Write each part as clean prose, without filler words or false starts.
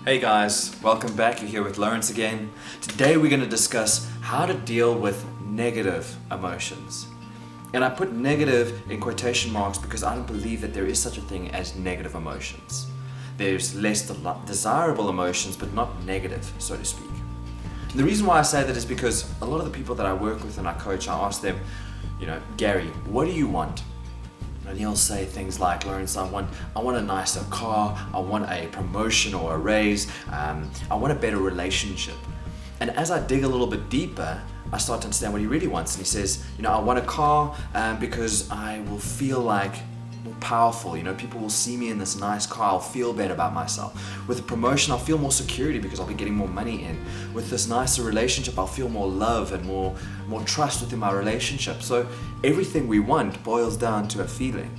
Hey guys, welcome back. You're here with Lawrence again. Today we're going to discuss how to deal with negative emotions. And I put negative in quotation marks because I don't believe that there is such a thing as negative emotions. There's less desirable emotions, but not negative, so to speak. And the reason why I say that is because a lot of the people that I work with and I coach, I ask them, Gary, what do you want? And he'll say things like, Lawrence, I want a nicer car, I want a promotion or a raise, I want a better relationship. And as I dig a little bit deeper, I start to understand what he really wants. And he says, I want a car because I will feel like more powerful. People will see me in this nice car, I'll feel better about myself. With a promotion, I'll feel more security because I'll be getting more money in. With this nicer relationship, I'll feel more love and more trust within my relationship. So everything we want boils down to a feeling.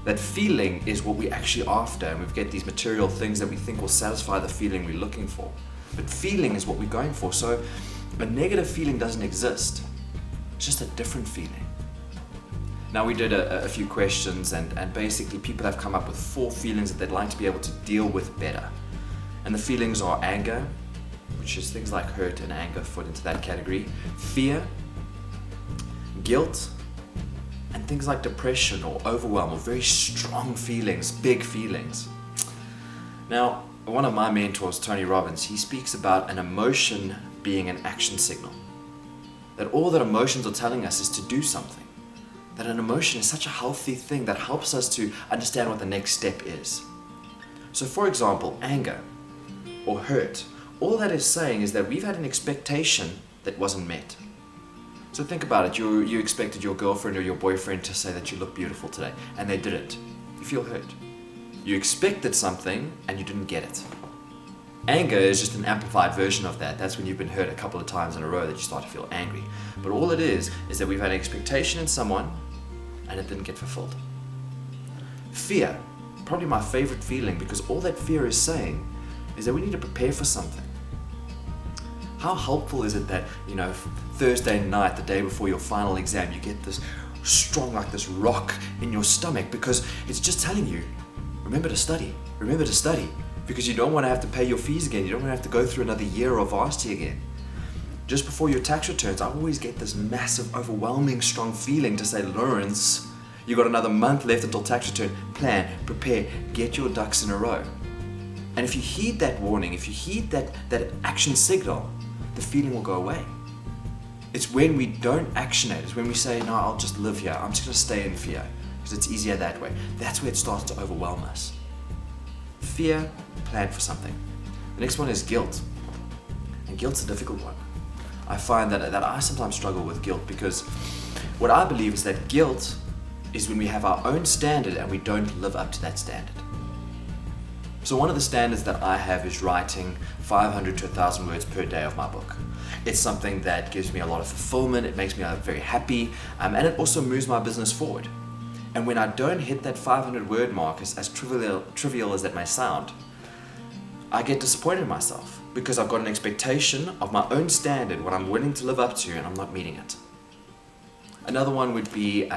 That feeling is what we're actually after, and we get these material things that we think will satisfy the feeling we're looking for. But feeling is what we're going for. So a negative feeling doesn't exist. It's just a different feeling. Now we did a few questions and basically people have come up with 4 feelings that they'd like to be able to deal with better. And the feelings are anger, which is things like hurt and anger fit into that category, fear, guilt, and things like depression or overwhelm or very strong feelings, big feelings. Now, one of my mentors, Tony Robbins, he speaks about an emotion being an action signal. That all that emotions are telling us is to do something. That an emotion is such a healthy thing that helps us to understand what the next step is. So for example, anger or hurt, all that is saying is that we've had an expectation that wasn't met. So think about it, you expected your girlfriend or your boyfriend to say that you look beautiful today, and they didn't. You feel hurt. You expected something and you didn't get it. Anger is just an amplified version of that. That's when you've been hurt a couple of times in a row that you start to feel angry. But all it is that we've had an expectation in someone and it didn't get fulfilled. Fear, probably my favorite feeling, because all that fear is saying is that we need to prepare for something. How helpful is it that, Thursday night, the day before your final exam, you get this strong, like this rock in your stomach, because it's just telling you, remember to study, because you don't want to have to pay your fees again, you don't want to have to go through another year of varsity again. Just before your tax returns, I always get this massive, overwhelming, strong feeling to say, Lawrence, you got another month left until tax return. Plan, prepare, get your ducks in a row. And if you heed that warning, if you heed that action signal, the feeling will go away. It's when we don't action it, it's when we say, no, I'll just live here. I'm just going to stay in fear because it's easier that way. That's where it starts to overwhelm us. Fear, plan for something. The next one is guilt. And guilt's a difficult one. I find that I sometimes struggle with guilt because what I believe is that guilt is when we have our own standard and we don't live up to that standard. So one of the standards that I have is writing 500 to 1,000 words per day of my book. It's something that gives me a lot of fulfillment, it makes me very happy, and it also moves my business forward. And when I don't hit that 500 word mark, as trivial as that may sound, I get disappointed in myself because I've got an expectation of my own standard, what I'm willing to live up to, and I'm not meeting it. Another one would be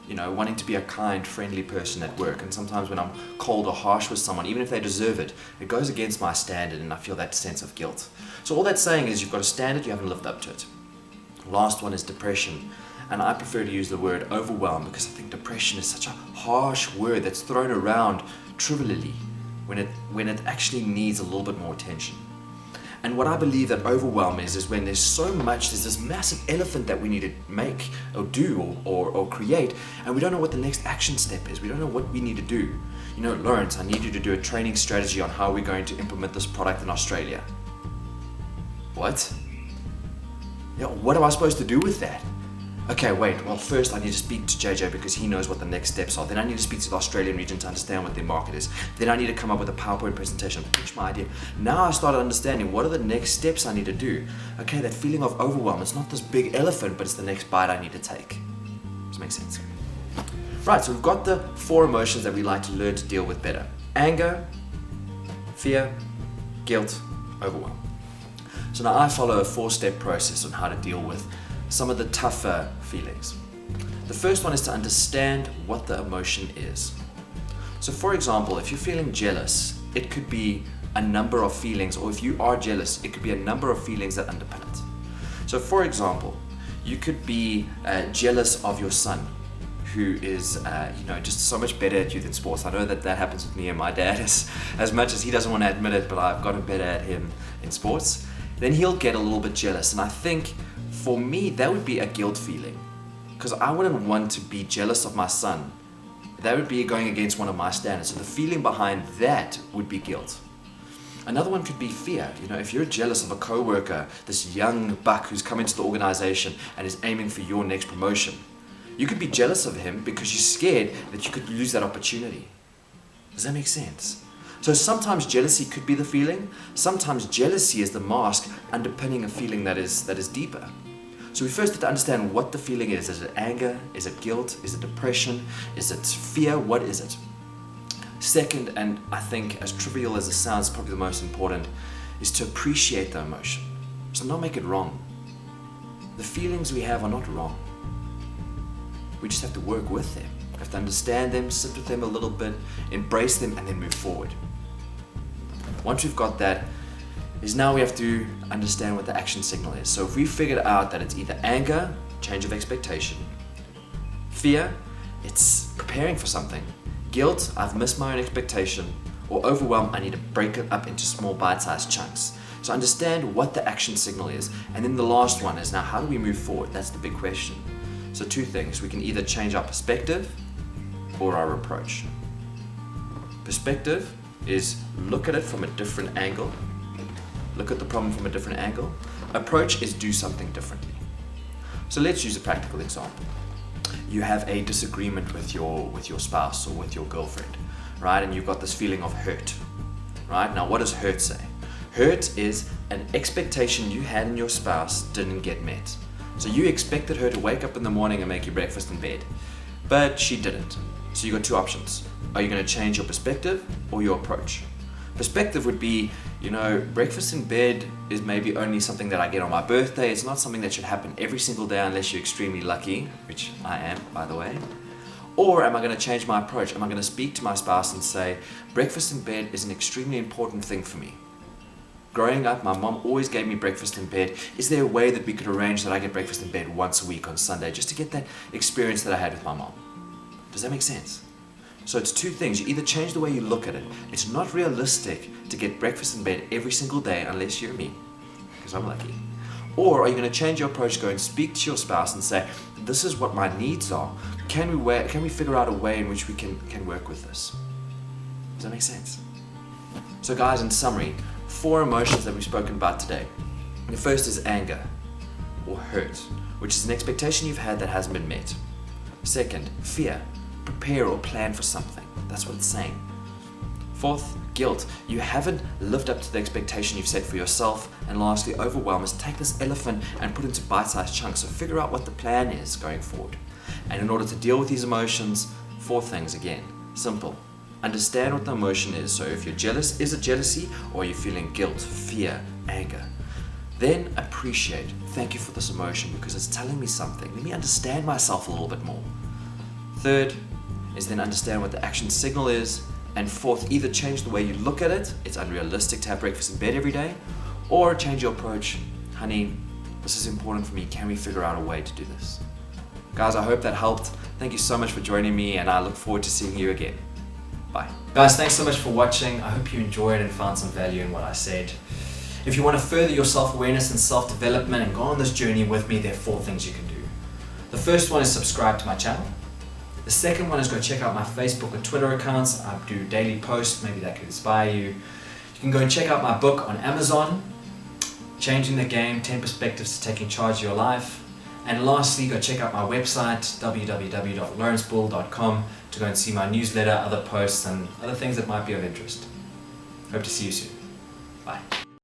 wanting to be a kind, friendly person at work. And sometimes when I'm cold or harsh with someone, even if they deserve it, it goes against my standard and I feel that sense of guilt. So all that's saying is you've got a standard, you haven't lived up to it. Last one is depression. And I prefer to use the word overwhelm because I think depression is such a harsh word that's thrown around trivially when it actually needs a little bit more attention. And what I believe that overwhelm is when there's this massive elephant that we need to make or do or create, and we don't know what the next action step is. We don't know what we need to do. Lawrence, I need you to do a training strategy on how we're going to implement this product in Australia. What? What am I supposed to do with that? Okay, wait, well first I need to speak to JJ because he knows what the next steps are. Then I need to speak to the Australian region to understand what their market is. Then I need to come up with a PowerPoint presentation, pitch my idea. Now I started understanding what are the next steps I need to do. Okay, that feeling of overwhelm, it's not this big elephant, but it's the next bite I need to take. Does that make sense? Right, so we've got the 4 emotions that we like to learn to deal with better. Anger, fear, guilt, overwhelm. So now I follow a 4-step process on how to deal with some of the tougher feelings. The first one is to understand what the emotion is. So for example, if you're feeling jealous, it could be a number of feelings, or if you are jealous, it could be a number of feelings that underpin it. So for example, you could be jealous of your son, who is just so much better at youth in sports. I know that happens with me and my dad, as much as he doesn't want to admit it, but I've gotten better at him in sports. Then he'll get a little bit jealous, and I think for me that would be a guilt feeling, because I wouldn't want to be jealous of my son. That would be going against one of my standards. So the feeling behind that would be guilt. Another one could be fear. If you're jealous of a coworker, this young buck who's come into the organization and is aiming for your next promotion, you could be jealous of him because you're scared that you could lose that opportunity. Does that make sense? So sometimes jealousy could be the feeling. Sometimes jealousy is the mask underpinning a feeling that is deeper. So we first have to understand what the feeling is. Is it anger? Is it guilt? Is it depression? Is it fear? What is it? Second, and I think as trivial as it sounds, probably the most important, is to appreciate the emotion. So not make it wrong. The feelings we have are not wrong. We just have to work with them. We have to understand them, sit with them a little bit, embrace them, and then move forward. Once we've got that, is now we have to understand what the action signal is. So if we figured out that it's either anger, change of expectation, fear, it's preparing for something, guilt, I've missed my own expectation, or overwhelm, I need to break it up into small bite-sized chunks. So understand what the action signal is. And then the last one is, now how do we move forward? That's the big question. So two things, we can either change our perspective or our approach. Perspective is look at it from a different angle. Look at the problem from a different angle. Approach is do something differently. So let's use a practical example. You have a disagreement with your spouse or with your girlfriend, right? And you've got this feeling of hurt, right? Now what does hurt say? Hurt is an expectation you had in your spouse didn't get met. So you expected her to wake up in the morning and make you breakfast in bed, but she didn't. So you got two options. Are you going to change your perspective or your approach? Perspective would be, breakfast in bed is maybe only something that I get on my birthday. It's not something that should happen every single day unless you're extremely lucky, which I am, by the way. Or am I going to change my approach? Am I going to speak to my spouse and say, breakfast in bed is an extremely important thing for me. Growing up, my mom always gave me breakfast in bed. Is there a way that we could arrange that I get breakfast in bed once a week on Sunday, just to get that experience that I had with my mom? Does that make sense? So it's two things. You either change the way you look at it. It's not realistic to get breakfast in bed every single day unless you're me, because I'm lucky. Or are you going to change your approach, go and speak to your spouse and say, this is what my needs are. Can we figure out a way in which we can work with this? Does that make sense? So guys, in summary, 4 emotions that we've spoken about today. The first is anger or hurt, which is an expectation you've had that hasn't been met. Second, fear. Prepare or plan for something. That's what it's saying. Fourth, guilt. You haven't lived up to the expectation you've set for yourself. And lastly, overwhelm is take this elephant and put it into bite-sized chunks. So figure out what the plan is going forward. And in order to deal with these emotions, 4 things again. Simple. Understand what the emotion is. So if you're jealous, is it jealousy, or are you feeling guilt, fear, anger? Then appreciate. Thank you for this emotion because it's telling me something. Let me understand myself a little bit more. Third is then understand what the action signal is. And fourth, either change the way you look at it. It's unrealistic to have breakfast in bed every day. Or change your approach. Honey, this is important for me. Can we figure out a way to do this? Guys, I hope that helped. Thank you so much for joining me, and I look forward to seeing you again. Bye. Guys, thanks so much for watching. I hope you enjoyed and found some value in what I said. If you want to further your self-awareness and self-development and go on this journey with me, there are 4 things you can do. The first one is subscribe to my channel. The second one is go check out my Facebook and Twitter accounts. I do daily posts, maybe that could inspire you. You can go and check out my book on Amazon, Changing the Game, 10 Perspectives to Taking Charge of Your Life. And lastly, go check out my website, www.lawrencebull.com, to go and see my newsletter, other posts, and other things that might be of interest. Hope to see you soon.